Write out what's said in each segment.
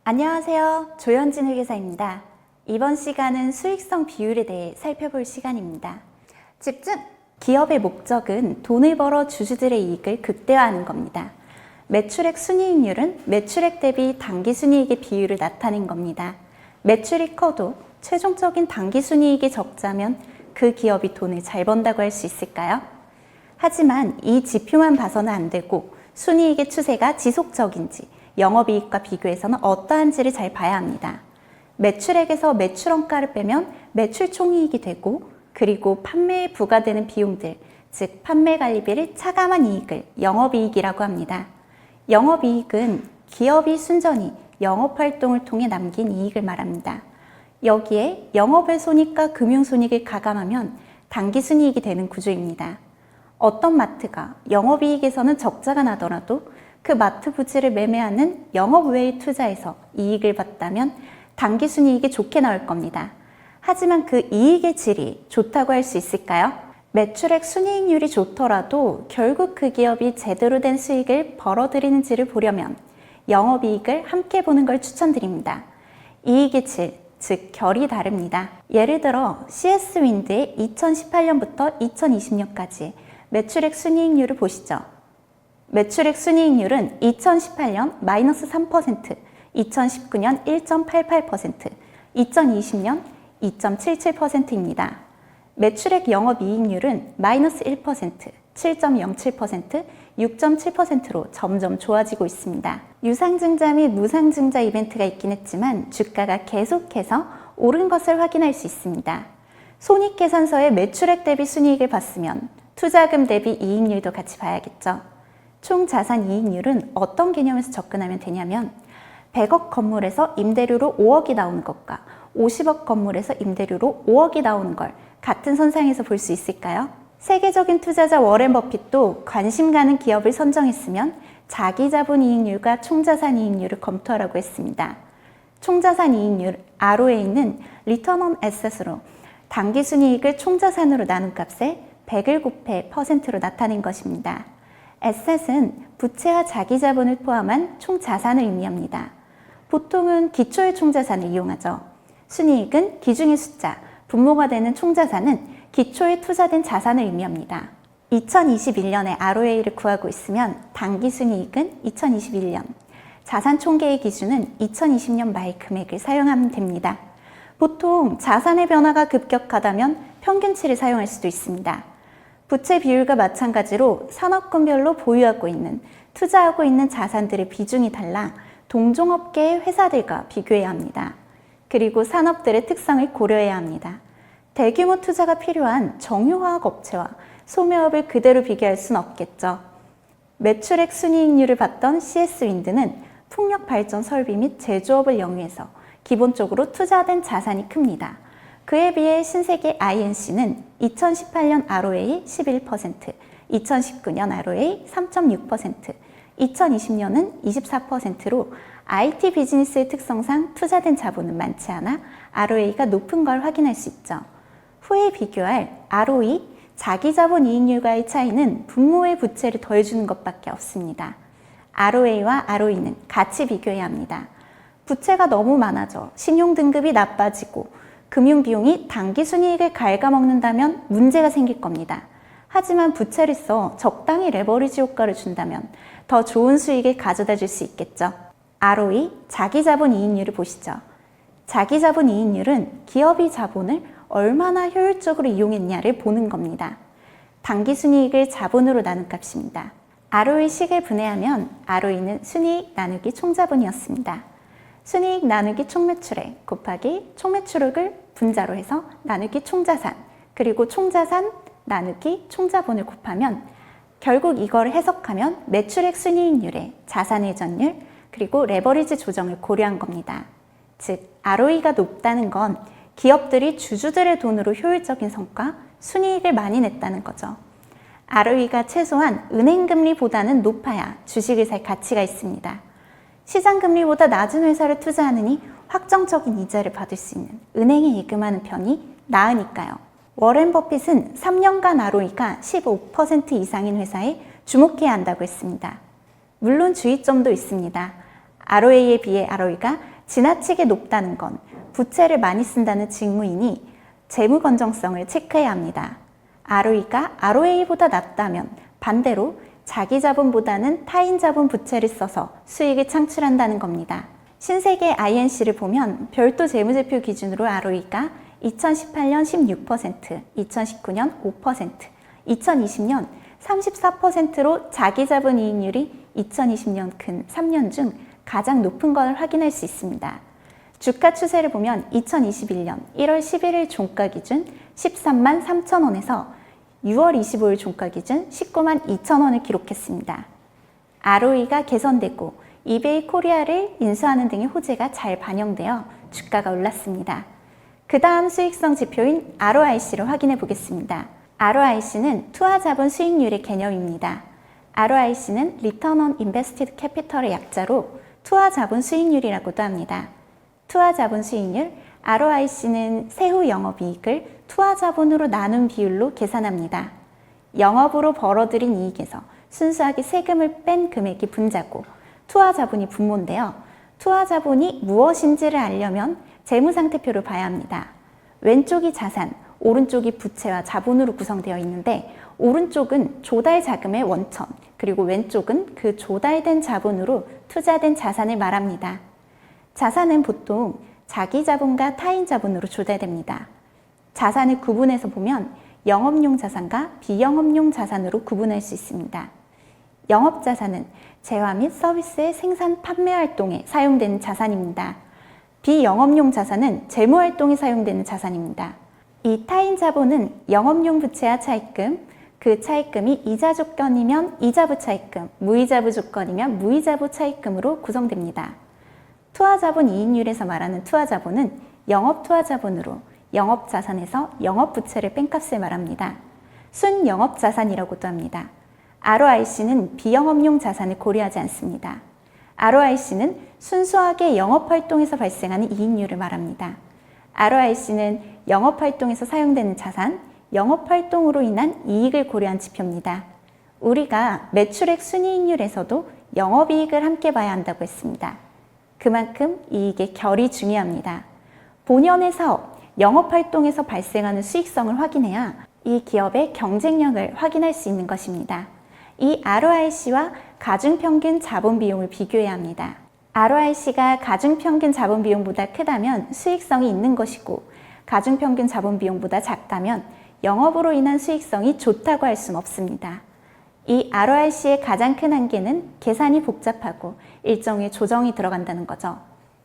안녕하세요. 조현진 회계사입니다. 이번 시간은 수익성 비율에 대해 살펴볼 시간입니다. 집중! 기업의 목적은 돈을 벌어 주주들의 이익을 극대화하는 겁니다. 매출액 순이익률은 매출액 대비 당기순이익의 비율을 나타낸 겁니다. 매출이 커도 최종적인 당기순이익이 적자면 그 기업이 돈을 잘 번다고 할 수 있을까요? 하지만 이 지표만 봐서는 안 되고 순이익의 추세가 지속적인지 영업이익과 비교해서는 어떠한지를 잘 봐야 합니다. 매출액에서 매출원가를 빼면 매출 총이익이 되고 그리고 판매에 부과되는 비용들, 즉 판매관리비를 차감한 이익을 영업이익이라고 합니다. 영업이익은 기업이 순전히 영업활동을 통해 남긴 이익을 말합니다. 여기에 영업의 손익과 금융손익을 가감하면 당기순이익이 되는 구조입니다. 어떤 마트가 영업이익에서는 적자가 나더라도 그 마트 부지를 매매하는 영업 외의 투자에서 이익을 봤다면 당기순이익이 좋게 나올 겁니다. 하지만 그 이익의 질이 좋다고 할 수 있을까요? 매출액 순이익률이 좋더라도 결국 그 기업이 제대로 된 수익을 벌어들이는지를 보려면 영업이익을 함께 보는 걸 추천드립니다. 이익의 질, 즉 결이 다릅니다. 예를 들어 CS윈드의 2018년부터 2020년까지 매출액 순이익률을 보시죠. 매출액 순이익률은 2018년 마이너스 3%, 2019년 1.88%, 2020년 2.77%입니다. 매출액 영업이익률은 마이너스 1%, 7.07%, 6.7%로 점점 좋아지고 있습니다. 유상증자 및 무상증자 이벤트가 있긴 했지만 주가가 계속해서 오른 것을 확인할 수 있습니다. 손익계산서의 매출액 대비 순이익을 봤으면 투자금 대비 이익률도 같이 봐야겠죠. 총 자산 이익률은 어떤 개념에서 접근하면 되냐면 100억 건물에서 임대료로 5억이 나오는 것과 50억 건물에서 임대료로 5억이 나오는 걸 같은 선상에서 볼 수 있을까요? 세계적인 투자자 워렌 버핏도 관심 가는 기업을 선정했으면 자기 자본 이익률과 총자산 이익률을 검토하라고 했습니다. 총자산 이익률 ROA는 Return on Asset으로 당기순이익을 총자산으로 나눈 값에 100을 곱해 %로 나타낸 것입니다. Asset은 부채와 자기 자본을 포함한 총자산을 의미합니다. 보통은 기초의 총자산을 이용하죠. 순이익은 기중의 숫자, 분모가 되는 총자산은 기초에 투자된 자산을 의미합니다. 2021년에 ROA를 구하고 있으면 당기순이익은 2021년, 자산 총계의 기준은 2020년 말 금액을 사용하면 됩니다. 보통 자산의 변화가 급격하다면 평균치를 사용할 수도 있습니다. 부채 비율과 마찬가지로 산업군별로 보유하고 있는, 투자하고 있는 자산들의 비중이 달라 동종업계의 회사들과 비교해야 합니다. 그리고 산업들의 특성을 고려해야 합니다. 대규모 투자가 필요한 정유화학 업체와 소매업을 그대로 비교할 수는 없겠죠. 매출액 순이익률을 봤던 CS윈드는 풍력 발전 설비 및 제조업을 영위해서 기본적으로 투자된 자산이 큽니다. 그에 비해 신세계 INC는 2018년 ROA 11%, 2019년 ROA 3.6%, 2020년은 24%로 IT 비즈니스의 특성상 투자된 자본은 많지 않아 ROA가 높은 걸 확인할 수 있죠. 후에 비교할 ROE, 자기자본 이익률과의 차이는 분모의 부채를 더해주는 것밖에 없습니다. ROA와 ROE는 같이 비교해야 합니다. 부채가 너무 많아져 신용등급이 나빠지고 금융비용이 당기순이익을 갉아먹는다면 문제가 생길 겁니다. 하지만 부채를 써 적당히 레버리지 효과를 준다면 더 좋은 수익을 가져다 줄 수 있겠죠. ROE, 자기자본 이익률을 보시죠. 자기자본 이익률은 기업이 자본을 얼마나 효율적으로 이용했냐를 보는 겁니다. 당기순이익을 자본으로 나눈 값입니다. ROE식을 분해하면 ROE는 순이익 나누기 총자본이었습니다. 순이익 나누기 총매출액 곱하기 총매출액을 분자로 해서 나누기 총자산, 그리고 총자산 나누기 총자본을 곱하면 결국 이걸 해석하면 매출액 순이익률에 자산 회전율 그리고 레버리지 조정을 고려한 겁니다. 즉 ROE가 높다는 건 기업들이 주주들의 돈으로 효율적인 성과, 순이익을 많이 냈다는 거죠. ROE가 최소한 은행금리보다는 높아야 주식을 살 가치가 있습니다. 시장금리보다 낮은 회사를 투자하느니 확정적인 이자를 받을 수 있는 은행에 예금하는 편이 나으니까요. 워렌 버핏은 3년간 ROE가 15% 이상인 회사에 주목해야 한다고 했습니다. 물론 주의점도 있습니다. ROA에 비해 ROE가 지나치게 높다는 건 부채를 많이 쓴다는 징후이니 재무 건전성을 체크해야 합니다. ROE가 ROA보다 낮다면 반대로 자기 자본보다는 타인 자본 부채를 써서 수익을 창출한다는 겁니다. 신세계 INC를 보면 별도 재무제표 기준으로 ROE가 2018년 16%, 2019년 5%, 2020년 34%로 자기 자본 이익률이 2020년 근 3년 중 가장 높은 걸 확인할 수 있습니다. 주가 추세를 보면 2021년 1월 11일 종가 기준 13만 3천 원에서 6월 25일 종가 기준 19만 2천 원을 기록했습니다. ROE가 개선되고 이베이 코리아를 인수하는 등의 호재가 잘 반영되어 주가가 올랐습니다. 그 다음 수익성 지표인 ROIC를 확인해 보겠습니다. ROIC는 투하자본 수익률의 개념입니다. ROIC는 Return on Invested Capital의 약자로 투하자본 수익률이라고도 합니다. 투하자본 수익률, ROIC는 세후 영업이익을 투하자본으로 나눈 비율로 계산합니다. 영업으로 벌어들인 이익에서 순수하게 세금을 뺀 금액이 분자고 투하자본이 분모인데요. 투하자본이 무엇인지를 알려면 재무상태표를 봐야 합니다. 왼쪽이 자산, 오른쪽이 부채와 자본으로 구성되어 있는데 오른쪽은 조달 자금의 원천, 그리고 왼쪽은 그 조달된 자본으로 투자된 자산을 말합니다. 자산은 보통 자기 자본과 타인 자본으로 조달됩니다. 자산을 구분해서 보면 영업용 자산과 비영업용 자산으로 구분할 수 있습니다. 영업자산은 재화 및 서비스의 생산 판매 활동에 사용되는 자산입니다. 비영업용 자산은 재무활동에 사용되는 자산입니다. 이 타인 자본은 영업용 부채와 차입금, 그 차입금이 이자 조건이면 이자부 차입금, 무이자부 조건이면 무이자부 차입금으로 구성됩니다. 투하자본 이익률에서 말하는 투하자본은 영업투하자본으로 영업자산에서 영업부채를 뺀 값을 말합니다. 순영업자산이라고도 합니다. ROIC는 비영업용 자산을 고려하지 않습니다. ROIC는 순수하게 영업활동에서 발생하는 이익률을 말합니다. ROIC는 영업활동에서 사용되는 자산, 영업활동으로 인한 이익을 고려한 지표입니다. 우리가 매출액 순이익률에서도 영업이익을 함께 봐야 한다고 했습니다. 그만큼 이익의 결이 중요합니다. 본연의 사업, 영업활동에서 발생하는 수익성을 확인해야 이 기업의 경쟁력을 확인할 수 있는 것입니다. 이 ROIC와 가중평균 자본비용을 비교해야 합니다. ROIC가 가중평균 자본비용보다 크다면 수익성이 있는 것이고 가중평균 자본비용보다 작다면 영업으로 인한 수익성이 좋다고 할 수는 없습니다. 이 ROIC의 가장 큰 한계는 계산이 복잡하고 일정의 조정이 들어간다는 거죠.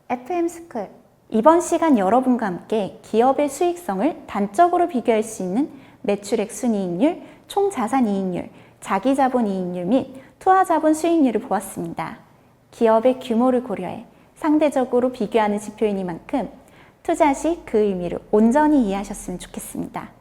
FM스쿨, 이번 시간 여러분과 함께 기업의 수익성을 단적으로 비교할 수 있는 매출액 순이익률, 총자산이익률, 자기자본이익률 및 투하자본 수익률을 보았습니다. 기업의 규모를 고려해 상대적으로 비교하는 지표이니만큼 투자 시 그 의미를 온전히 이해하셨으면 좋겠습니다.